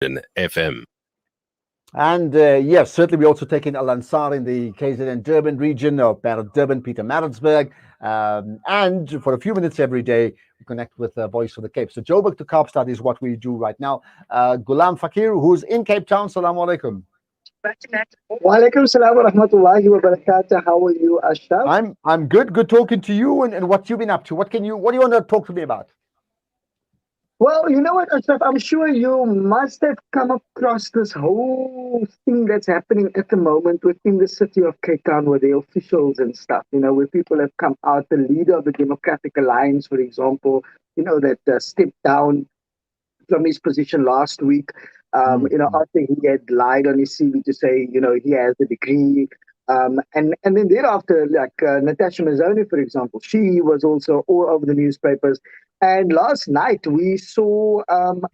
FM. And yes, certainly we also take in Al Ansar in the KZN Durban region, or Durban, Peter Maritzburg. And for a few minutes every day, we connect with Voice of the Cape. So Jobu'rg to Kaapstad is what we do right now. Goolam Fakir, who's in Cape Town, Assalamu alaikum. Walaikum salam wa rahmatullahi wa barakatuh. How are you, Ashraf? I'm good. Good talking to you and what you've been up to. What do you want to talk to me about? Well, you know what, Ashraf? I'm sure you must have come across this whole thing that's happening at the moment within the city of Cape Town with the officials and stuff, where people have come out. The leader of the Democratic Alliance, for example, that stepped down from his position last week, after he had lied on his CV to say, he has a degree. And then thereafter, like Natasha Mazzoni, for example, she was also all over the newspapers. And last night, we saw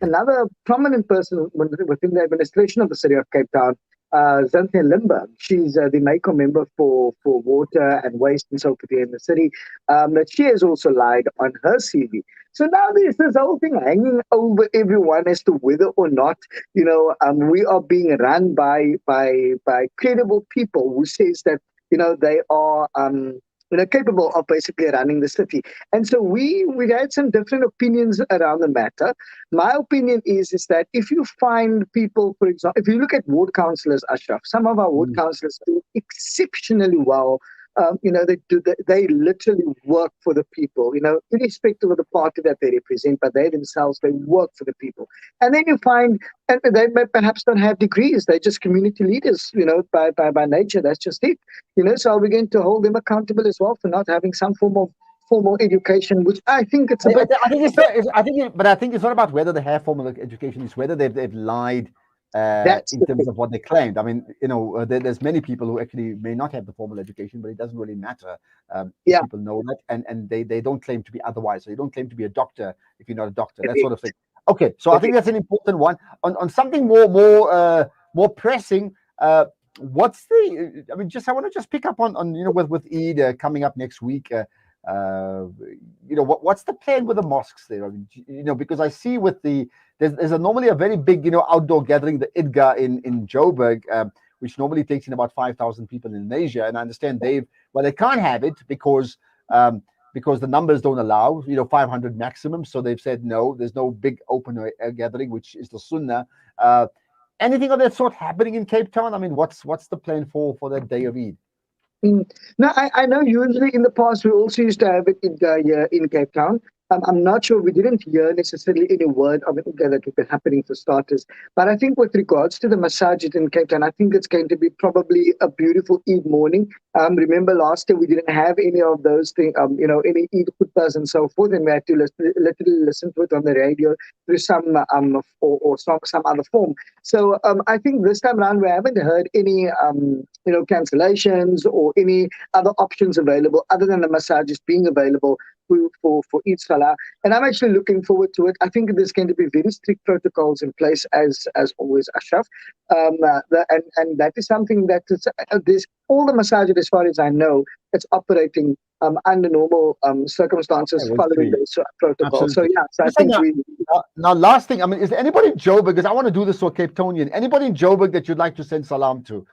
another prominent person within the administration of the city of Cape Town, Zanthe Limber. She's the NAICO member for water and waste and so forth here in the city. That she has also lied on her CV. So now there's this whole thing hanging over everyone as to whether or not, we are being run by credible people who says that, they are capable of basically running the city. And so we had some different opinions around the matter. My opinion is that if you find people, for example, if you look at ward councillors, Ashraf, some of our ward councillors do exceptionally well. They literally work for the people, irrespective of the party that they represent, but they themselves, they work for the people. And then you find, and they may perhaps don't have degrees, they're just community leaders, by nature, that's just it. So are we going to hold them accountable as well for not having some form of formal education, which I think it's a bit... I think it's not about whether they have formal education, it's whether they've lied in terms of what they claimed. I mean, there's many people who actually may not have the formal education, but it doesn't really matter. People know that, and they don't claim to be otherwise. So you don't claim to be a doctor if you're not a doctor, that sort of thing. Okay, so I think that's an important one. On something more pressing, what's the? I mean, I want to just pick up on with Eid coming up next week. What's the plan with the mosques there? I mean, because I see with there's normally a very big outdoor gathering, the Idga in Joburg, which normally takes in about 5,000 people in Asia, and I understand they can't have it because the numbers don't allow 500 maximum, so they've said no, there's no big open air gathering, which is the Sunnah. Anything of that sort happening in Cape Town? I mean, what's the plan for that day of Eid? No, I know usually in the past we also used to have it in Cape Town. I'm not sure, we didn't hear necessarily any word of it that would be happening for starters. But I think with regards to the masajid in Cape Town, I think it's going to be probably a beautiful Eid morning. Remember last year we didn't have any of those things, any Eid khutbahs and so forth, and we had to literally listen to it on the radio through some other form. So I think this time around we haven't heard any cancellations or any other options available other than the masajid being available for Eid Salah, and I'm actually looking forward to it. I think there's going to be very strict protocols in place as always, Ashraf, and that is something that there's all the masajid, as far as I know, it's operating under normal circumstances following those protocols. So yeah, so I think now last thing, I mean, is there anybody in Joburg, because I want to do this for Cape Townian, anybody in Joburg that you'd like to send salam to?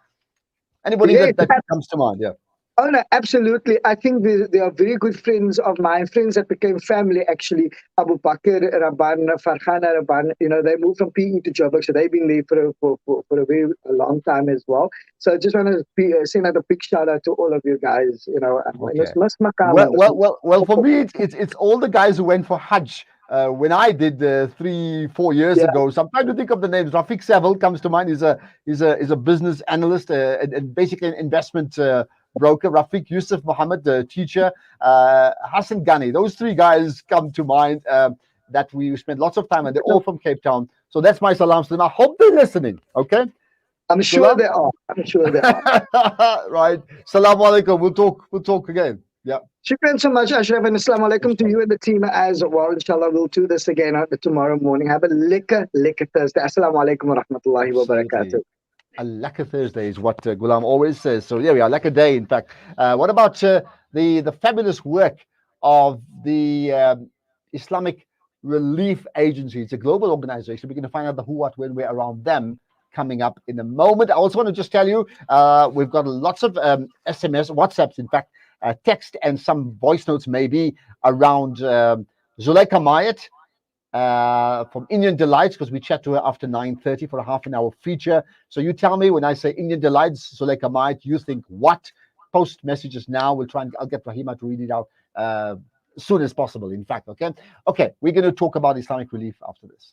Anybody that comes to mind? Yeah. Oh, no, absolutely. I think they are very good friends of mine, friends that became family, actually. Abu Bakr, Rabban, Farhana, Rabban, they moved from PE to Joburg, so they've been there for a very long time as well. So I just want to send out a big shout out to all of you guys, Okay. Well, for me, it's all the guys who went for Hajj. When I did 3-4 years ago, so I'm trying to think of the names. Rafiq Saville comes to mind. He's a business analyst and basically an investment broker. Rafiq Yusuf Muhammad, the teacher, Hassan Ghani. Those three guys come to mind that we spent lots of time, and they're all from Cape Town. So that's my salams to them. I hope they're listening. Okay. I'm sure they are. Right. Assalamu alaikum. We'll talk again. Yeah. Shukran so much, Ashraf, and assalamu alaikum to you and the team as well. Inshallah, we'll do this again tomorrow morning. Have a lekker Thursday. Assalamu alaikum wa rahmatullahi wa barakatuh. A lekker Thursday is what Goolam always says. So yeah, we are lekker day, in fact. What about the fabulous work of the Islamic Relief Agency. It's a global organization. We're going to find out the who, what, when, where around them coming up in a moment. I also want to just tell you, we've got lots of SMS, WhatsApps, in fact, text and some voice notes maybe around Zuleika Mayat from Indian Delights, because we chat to her after 9:30 for a half an hour feature. So you tell me when I say Indian Delights, Zuleika Mayat, you think what? Post messages now. I'll get Rahima to read it out as soon as possible, in fact. Okay, we're going to talk about Islamic relief after this.